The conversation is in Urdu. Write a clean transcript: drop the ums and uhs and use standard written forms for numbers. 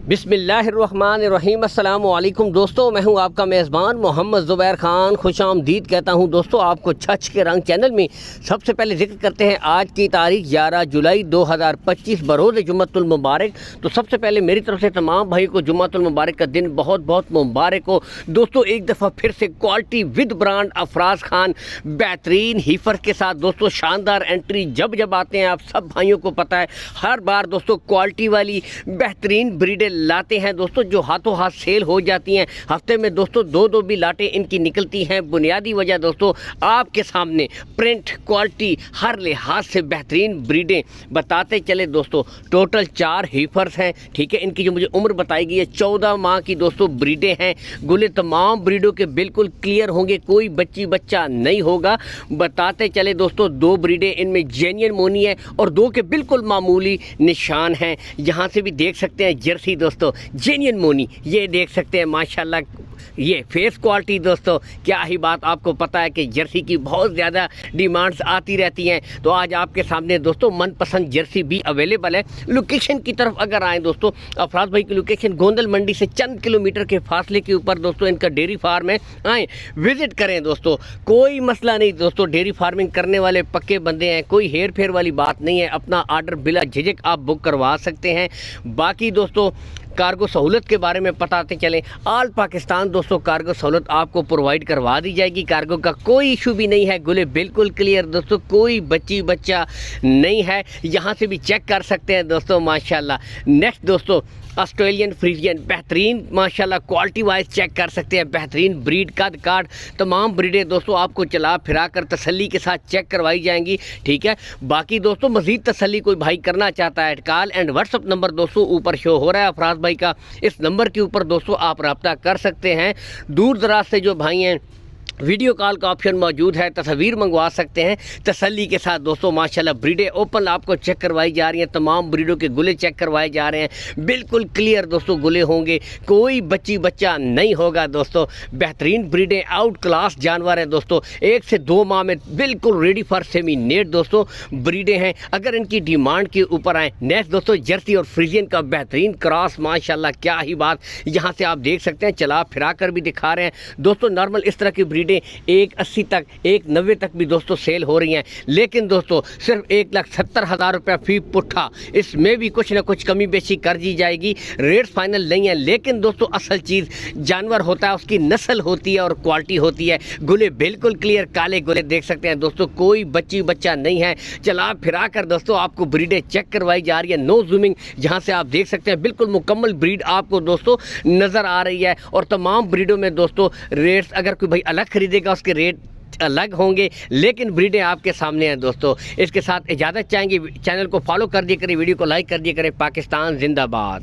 بسم اللہ الرحمن الرحیم۔ السلام علیکم دوستو، میں ہوں آپ کا میزبان محمد زبیر خان، خوش آمدید کہتا ہوں دوستو آپ کو چھچ کے رنگ چینل میں۔ سب سے پہلے ذکر کرتے ہیں آج کی تاریخ 11 جولائی 2025 بروز جمعۃ المبارک۔ تو سب سے پہلے میری طرف سے تمام بھائی کو جمعۃ المبارک کا دن بہت بہت مبارک ہو دوستو۔ ایک دفعہ پھر سے quality with brand Afraz Khan بہترین ہیفر کے ساتھ دوستو شاندار انٹری جب آتے ہیں، آپ سب بھائیوں کو پتہ ہے ہر بار دوستو کوالٹی والی بہترین بریڈیں لاتے ہیں دوستو، جو ہاتھوں ہاتھ سیل ہو جاتی ہیں۔ ہفتے میں دوستو دو بھی لاٹیں ان کی نکلتی ہیں۔ بنیادی وجہ دوستو آپ کے سامنے پرنٹ کوالٹی ہر لحاظ سے بہترین بریڈیں بتاتے چلے دوستو۔ ٹوٹل 4 ہیفرز ہیں، ٹھیک ہے۔ ان کی جو مجھے عمر بتائی گئی ہے 14 ماہ کی دوستو بریڈیں ہیں۔ گلے تمام بریڈوں کے بالکل کلیئر ہوں گے، کوئی بچہ نہیں ہوگا۔ بتاتے چلے دوستو 2 بریڈیں ان میں جینین مونی ہے اور 2 کے بالکل معمولی نشان ہیں۔ یہاں سے بھی دیکھ سکتے ہیں جرسی دوستو جینین مونی، یہ دیکھ سکتے ہیں ماشاءاللہ۔ یہ فیس کوالٹی دوستو کیا ہی بات، آپ کو پتہ ہے کہ جرسی کی بہت زیادہ ڈیمانڈز آتی رہتی ہیں، تو آج آپ کے سامنے دوستو من پسند جرسی بھی اویلیبل ہے۔ لوکیشن کی طرف اگر آئیں دوستو، افراز بھائی کی لوکیشن گوندل منڈی سے چند کلومیٹر کے فاصلے کے اوپر دوستو ان کا ڈیری فارم ہے، آئیں وزٹ کریں دوستو۔ کوئی مسئلہ نہیں دوستو، ڈیری فارمنگ کرنے والے پکے بندے ہیں، کوئی ہیر پھیر والی بات نہیں ہے۔ اپنا آرڈر بلا جھجک آپ بک کروا سکتے ہیں۔ باقی دوستو کارگو سہولت کے بارے میں بتاتے چلیں، آل پاکستان دوستو کارگو سہولت آپ کو پرووائڈ کروا دی جائے گی۔ کارگو کا کوئی ایشو بھی نہیں ہے، گلے بالکل کلیئر دوستو، کوئی بچہ نہیں ہے۔ یہاں سے بھی چیک کر سکتے ہیں دوستو ماشاءاللہ۔ نیکسٹ دوستو آسٹریلین فریزین بہترین ماشاءاللہ کوالٹی وائز چیک کر سکتے ہیں، بہترین بریڈ قد کاٹ تمام بریڈیں دوستو آپ کو چلا پھرا کر تسلی کے ساتھ چیک کروائی جائیں گی، ٹھیک ہے۔ باقی دوستو مزید تسلی کوئی بھائی کرنا چاہتا ہے، call and what's up number دوستو اوپر شو ہو رہا ہے افراز بھائی کا، اس نمبر کے اوپر دوستو آپ رابطہ کر سکتے ہیں۔ دور دراز سے جو بھائی ہیں ویڈیو کال کا آپشن موجود ہے، تصاویر منگوا سکتے ہیں تسلی کے ساتھ دوستو ماشاءاللہ۔ بریڈیں اوپن آپ کو چیک کروائی جا رہی ہیں، تمام بریڈوں کے گلے چیک کروائے جا رہے ہیں، بالکل کلیئر دوستو گلے ہوں گے، کوئی بچہ نہیں ہوگا دوستو۔ بہترین بریڈیں آؤٹ کلاس جانور ہیں دوستو، 1 سے 2 ماہ میں بالکل ریڈی فار سیمی نیٹ دوستو بریڈیں ہیں۔ اگر ان کی ڈیمانڈ کے اوپر آئیں، نیکسٹ دوستو جرسی اور فریزین کا بہترین کراس ماشاءاللہ، کیا ہی بات۔ یہاں سے آپ دیکھ سکتے ہیں، چلا پھرا کر بھی دکھا رہے ہیں دوستو۔ نارمل اس طرح کی بریڈیں 180 تک 190 تک بھی دوستو سیل ہو رہی ہیں، لیکن دوستو صرف 1,70,000 روپیہ فی پٹھا، اس میں بھی کچھ نہ کچھ کمی بیشی کر دی جائے گی۔ ریٹ فائنل نہیں ہے، لیکن دوستو اصل چیز جانور ہوتا ہے، اس کی نسل ہوتی ہے اور کوالٹی ہوتی ہے۔ گلے بالکل کلیئر کالے گلے دیکھ سکتے ہیں دوستو، کوئی بچہ نہیں ہے۔ چلا پھرا کر دوستو آپ کو بریڈیں چیک کروائی جا رہی ہے، نو زومنگ، جہاں سے آپ دیکھ سکتے ہیں بالکل مکمل بریڈ آپ کو دوستو نظر آ رہی ہے۔ اور تمام بریڈوں میں دوستو ریٹس اگر کوئی بھائی الگ خریدے گا اس کے ریٹ الگ ہوں گے، لیکن بریڈیں آپ کے سامنے ہیں دوستو۔ اس کے ساتھ اجازت چاہیں گے، چینل کو فالو کر دیا کریں، ویڈیو کو لائک کر دیا کریں۔ پاکستان زندہ باد۔